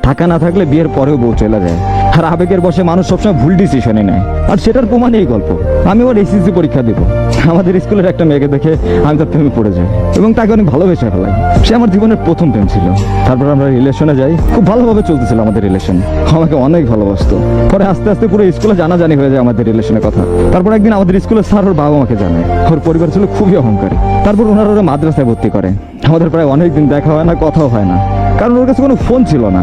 টাকা না থাকলে বিয়ের পরেও বউ চলে যায়। আর আবেগের বসে মানুষ সবসময় ভুল ডিসিশনই নেয়। আর সেটার প্রমাণ এই গল্প। আমি ওর এসএসসি পরীক্ষা দেবো, আমাদের স্কুলের একটা মেয়েকে দেখে আমি তার প্রেমে পড়ে যাই এবং তাকে অনেক ভালোবেসে ফেলাই। সে আমার জীবনের প্রথম প্রেম ছিল। তারপর আমরা রিলেশনে যাই, খুব ভালোভাবে চলতেছিল আমাদের রিলেশন। আমাকে অনেক ভালোবাসতো। পরে আস্তে আস্তে পুরো স্কুলে জানাজানি হয়ে যায় আমাদের রিলেশনের কথা। তারপর একদিন আমাদের স্কুলের স্যার ওর বাবা মাকে জানায়। ওর পরিবার ছিল খুবই অহংকারী। তারপর ওনারা ওরা মাদ্রাসায় ভর্তি করে। আমাদের প্রায় অনেকদিন দেখা হয় না, কথাও হয় না, কারণ ওর কাছে কোনো ফোন ছিল না।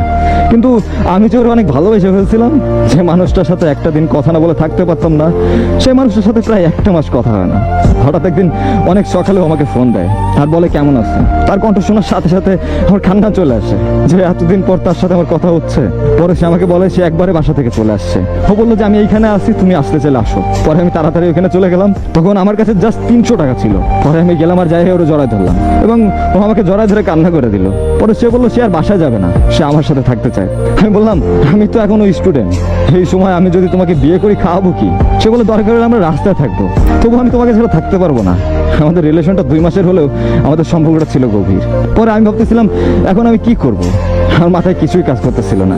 কিন্তু আমি যে ওর অনেক ভালোবেসে ফেলছিলাম, যে মানুষটার সাথে একটা দিন কথা না বলে থাকতে পারতাম না, সেই মানুষটার সাথে প্রায় একটা মাস কথা হয় না। হঠাৎ একদিন অনেক সকালেও আমাকে ফোন দেয় আর বলে কেমন আছে। তার কণ্ঠ শোনার সাথে সাথে আমার কান্না চলে আসে যে এতদিন পর তার সাথে আমার কথা হচ্ছে। পরে সে আমাকে বলে সে একবারে বাসা থেকে চলে আসছে। ও বললো যে আমি এইখানে আসছি, তুমি আসতে চলে আসো। পরে আমি তাড়াতাড়ি ওখানে চলে গেলাম। তখন আমার কাছে জাস্ট 300 টাকা ছিল। পরে আমি গেলাম আর যাই ওরা জড়াই ধরলাম এবং ও আমাকে জড়াই ধরে কান্না করে দিল। পরে সে বললো সে আর বাসায় যাবে না, সে আমার সাথে থাকতে চায়। আমি বললাম আমি তো এখনো স্টুডেন্ট, এই সময় আমি যদি তোমাকে বিয়ে করি খাওয়াবো কি? সে বলে দরকার হলে আমরা রাস্তায় থাকবো, তবু আমি তোমাকে ছাড়া থাকতে পারবো না। আমাদের রিলেশনটা 2 মাসের হলেও আমাদের সম্পর্কটা ছিল গভীর। পরে আমি ভাবতেছিলাম এখন আমি কি করব। আমার মাথায় কিছুই কাজ করতেছিল না।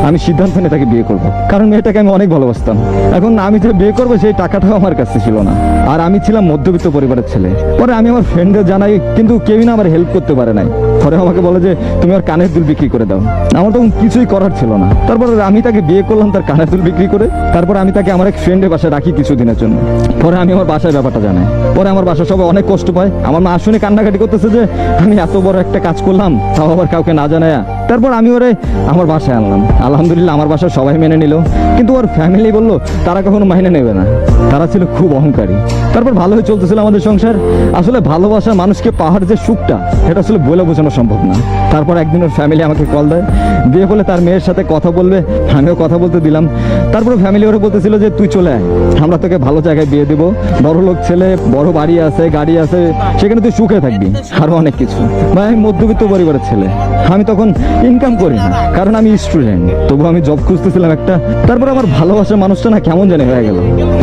আমি সিদ্ধান্ত নিয়ে তাকে বিয়ে করব, কারণ মেয়েটাকে আমি অনেক ভালোবাসতাম। এখন আমি যে বিয়ে করবো সেই টাকাটাও আমার কাছে ছিল না, আর আমি ছিলাম মধ্যবিত্ত পরিবারের ছেলে। পরে আমি আমার ফ্রেন্ডদের জানাই, কিন্তু কেউই না আমার হেল্প করতে পারে নাই। পরে আমাকে বলে যে তুমি আর কানের দুল বিক্রি করে দাও। আমার তখন কিছুই করার ছিল না। তারপর আমি তাকে বিয়ে করলাম তার কানের দুল বিক্রি করে। তারপর আমি তাকে আমার এক ফ্রেন্ডের বাসায় রাখি কিছুদিনের জন্য। পরে আমি আমার বাসায় ব্যাপারটা জানাই। পরে আমার বাসায় সবাই অনেক কষ্ট পায়। আমার মা শুনে কান্নাকাটি করতেছে যে আমি এত বড় একটা কাজ করলাম, তাও আবার কাউকে না জানায়া। তারপর আমি ওরে আমার বাসায় আনলাম। আলহামদুলিল্লাহ আমার বাসায় সবাই মেনে নিল, কিন্তু ওর ফ্যামিলি বললো তারা কখনো মাইনে নেবে না, তারা ছিল খুব অহংকারী। তারপর ভালোই চলতেছিল আমাদের সংসার। আসলে ভালোবাসার মানুষকে পাওয়ার যে সুখটা, এটা আসলে বলে বোঝানো সম্ভব না। তারপর একদিন ওর ফ্যামিলি আমাকে কল দেয়, দিয়ে বলে তার মেয়ের সাথে কথা বলবে। আমিও কথা বলতে দিলাম। তারপরে ফ্যামিলি ওরা বলতেছিল যে তুই চলে আয়, আমরা তোকে ভালো জায়গায় বিয়ে দেবো, বড় লোক ছেলে, বড় বাড়ি আছে, গাড়ি আছে, সেখানে তুই সুখে থাকবি, আরো অনেক কিছু। ভাই আমি মধ্যবিত্ত পরিবারের ছেলে, আমি তখন ইনকাম করি না, কারণ আমি স্টুডেন্ট, তবু আমি জব খুঁজতেছিলাম একটা। তারপর আমার ভালোবাসার মানুষটা না কেমন জানি হয়ে গেল।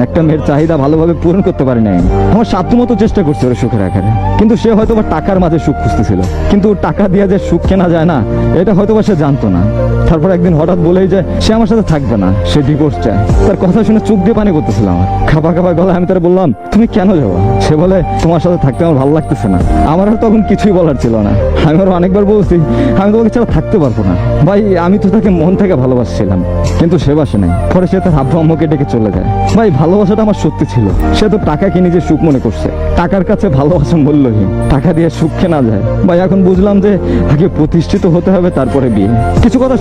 একটা মেয়ের চাহিদা ভালোভাবে পূরণ করতে পারি নাই। আমার সাধ্যমতো চেষ্টা করছে ওরা সুখে রাখার, কিন্তু সে হয়তো বা টাকার মাঝে সুখ খুঁজতেছিল। কিন্তু টাকা দিয়ে যে সুখ কেনা যায় না, এটা হয়তো বা সে জানতো না। তারপর একদিন হঠাৎ বলেই যে সে আমার সাথে থাকবে না, সে ডিভোর্স চায়। তার কথা শুনে চোখ দিয়ে পানি পড়তেছিল আমার। খাপা খাপা গলায় আমি তার বললাম তুমি কেন যাবো? সে বলে তোমার সাথে থাকতে আমার ভালো লাগতেছে না। আমার আর তখন কিছুই বলার ছিল না। আমি আরো অনেকবার বলছি আমি তোমাকে ছাড়া থাকতে পারবো না। ভাই আমি তো তাকে মন থেকে ভালোবাসছিলাম, কিন্তু সে বাসে নাই। পরে সে তার আব্বু আম্মুকে ডেকে চলে যায়। ভাই ভালোবাসাটা আমার সত্যি ছিল। সে তো টাকাকে নিজে সুখ মনে করছে। টাকার কাছে ভালোবাসা মূল্যহীন, টাকা দিয়ে সুখ কেনা যায়। ভাই এখন বুঝলাম যে আগে প্রতিষ্ঠিত হতে হবে, তারপরে বিয়ে। কিছু কথা